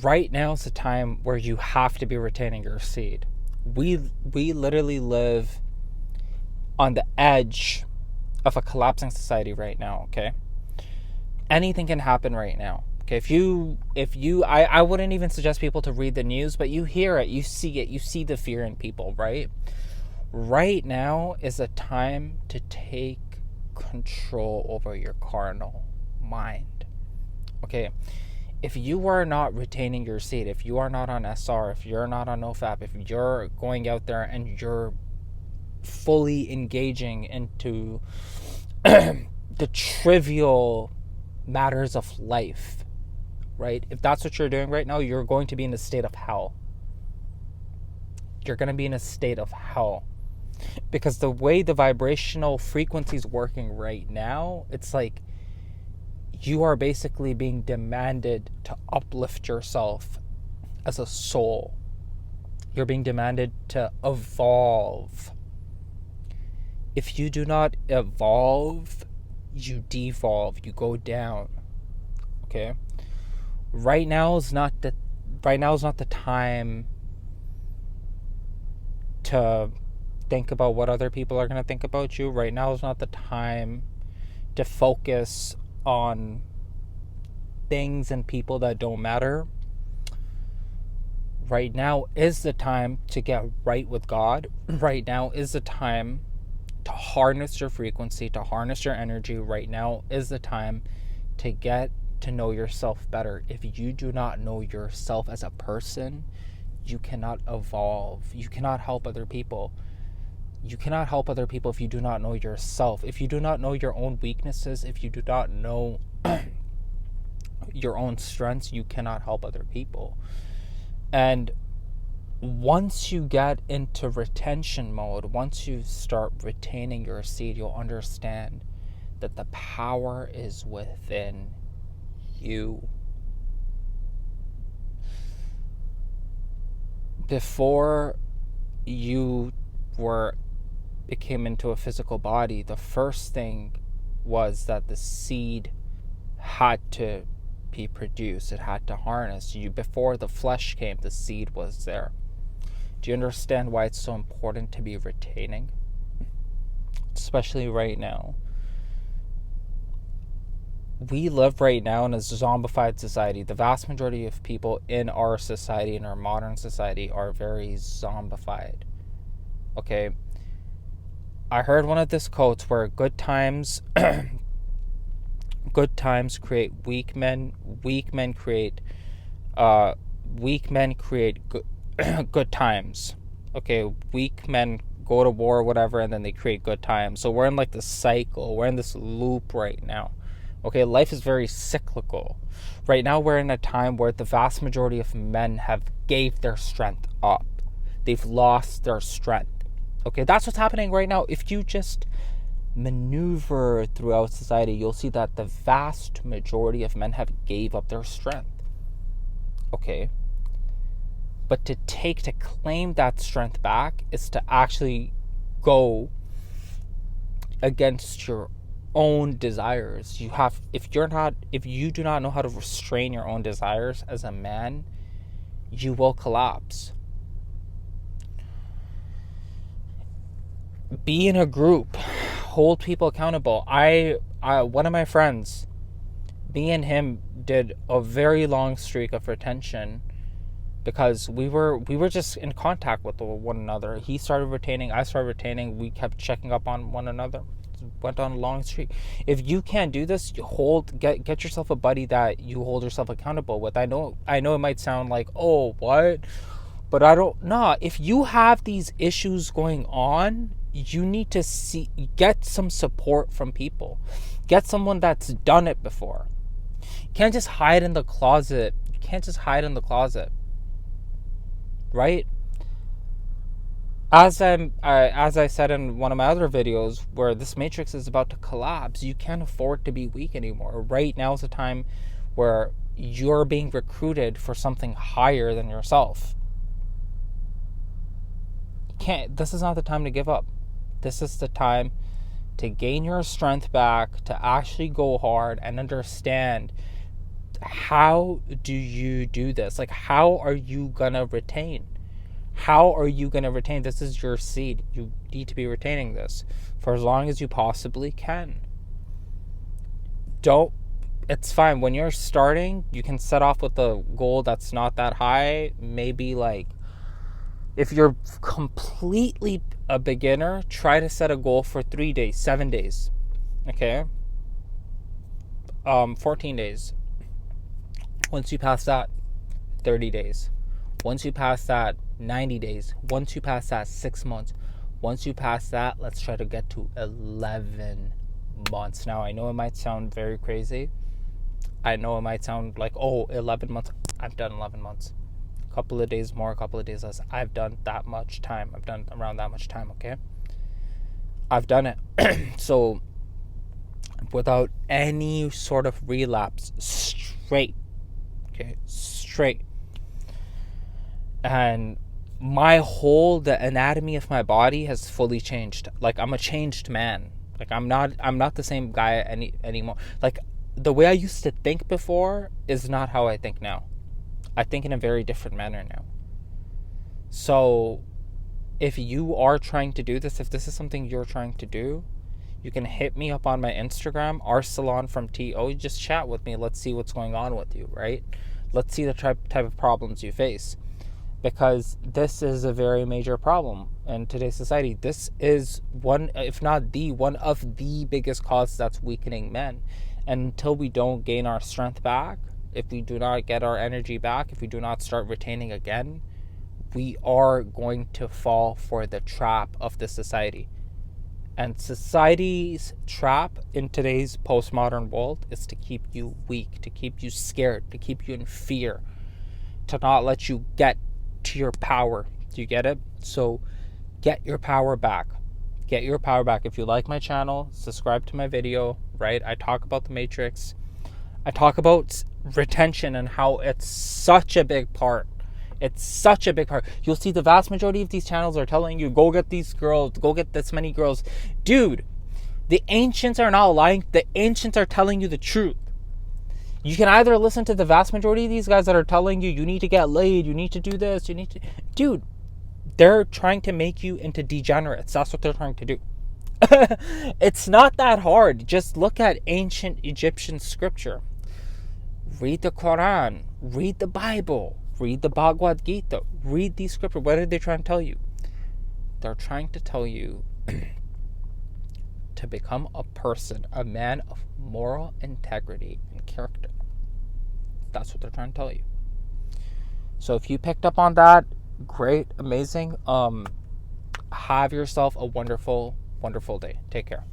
Right now is the time where you have to be retaining your seed. We literally live on the edge of a collapsing society right now, okay? Anything can happen right now. Okay, I wouldn't even suggest people to read the news, but you hear it, you see the fear in people, right? Right now is a time to take control over your carnal mind. Okay, if you are not retaining your seed, if you are not on SR, if you're not on NoFap, if you're going out there and you're fully engaging into the trivial matters of life, right? If that's what you're doing right now, you're going to be in a state of hell. You're going to be in a state of hell. Because the way the vibrational frequency is working right now, it's like you are basically being demanded to uplift yourself as a soul. You're being demanded to evolve. If you do not evolve, you devolve, you go down. Okay? Right now is not the time to think about what other people are going to think about you. Right now is not the time to focus on things and people that don't matter. Right now is the time to get right with God. Right now is the time to harness your frequency, to harness your energy. Right now is the time to get to know yourself better. If you do not know yourself as a person, you cannot evolve. You cannot help other people. You cannot help other people if you do not know yourself. If you do not know your own weaknesses, if you do not know your own strengths, you cannot help other people. And once you get into retention mode, once you start retaining your seed, you'll understand that the power is within you. Before you became into a physical body, the first thing was that the seed had to be produced. It had to harness. Before the flesh came, the seed was there. Do you understand why it's so important to be retaining? Especially right now. We live right now in a zombified society. The vast majority of people in our society, in our modern society, are very zombified. Okay? I heard one of these quotes where good times create weak men, weak men create good times. Okay, weak men go to war or whatever, and then they create good times. So we're in like this cycle. We're in this loop right now. Okay, life is very cyclical. Right now we're in a time where the vast majority of men have gave their strength up. They've lost their strength. Okay, that's what's happening right now. If you just maneuver throughout society, you'll see that the vast majority of men have gave up their strength. Okay? But to claim that strength back is to actually go against your own desires. If you do not know how to restrain your own desires as a man, you will collapse. Be in a group. Hold people accountable. One of my friends, me and him did a very long streak of retention because we were just in contact with one another. He started retaining, I started retaining. We kept checking up on one another. Went on a long streak. If you can't do this, get yourself a buddy that you hold yourself accountable with. I know it might sound like, oh, what? But I don't know. If you have these issues going on, you need to get some support from people. Get someone that's done it before. You can't just hide in the closet. Right? As I said in one of my other videos, where this matrix is about to collapse, you can't afford to be weak anymore. Right now is a time where you're being recruited for something higher than yourself. This is not the time to give up. This is the time to gain your strength back, to actually go hard and understand how do you do this? Like, how are you gonna retain? How are you gonna retain? This is your seed. You need to be retaining this for as long as you possibly can. Don't It's fine when you're starting, you can set off with a goal that's not that high. Maybe like if you're completely a beginner, try to set a goal for 3 days, 7 days. Okay? 14 days. Once you pass that, 30 days. Once you pass that, 90 days. Once you pass that, 6 months. Once you pass that, let's try to get to 11 months. Now, I know it might sound very crazy. I know it might sound like, oh, 11 months. I've done 11 months. A couple of days more, a couple of days less. I've done that much time. I've done around that much time, okay? I've done it. So, without any sort of relapse, straight. Okay, straight. And the anatomy of my body has fully changed. Like, I'm a changed man. Like, I'm not the same guy anymore. Like, the way I used to think before is not how I think now. I think in a very different manner now. So, if you are trying to do this, if this is something you're trying to do, you can hit me up on my Instagram, Arsalan from TO. Just chat with me. Let's see what's going on with you, right? Let's see the type of problems you face. Because this is a very major problem in today's society. This is one, if not one of the biggest causes that's weakening men. And until we don't gain our strength back, if we do not get our energy back, if we do not start retaining again, we are going to fall for the trap of the society. And society's trap in today's postmodern world is to keep you weak, to keep you scared, to keep you in fear, to not let you get to your power. Do you get it? So get your power back. Get your power back. If you like my channel, subscribe to my video, right? I talk about the matrix. I talk about retention and how it's such a big part. It's such a big part. You'll see the vast majority of these channels are telling you, go get these girls, go get this many girls. Dude, the ancients are not lying. The ancients are telling you the truth. You can either listen to the vast majority of these guys that are telling you, you need to get laid, you need to do this, you need to... Dude, they're trying to make you into degenerates. That's what they're trying to do. It's not that hard. Just look at ancient Egyptian scripture. Read the Quran. Read the Bible. Read the Bhagavad Gita. Read these scriptures. What are they trying to tell you? They're trying to tell you to become a person, a man of moral integrity and character. That's what they're trying to tell you. So if you picked up on that, great, amazing. Have yourself a wonderful, wonderful day. Take care.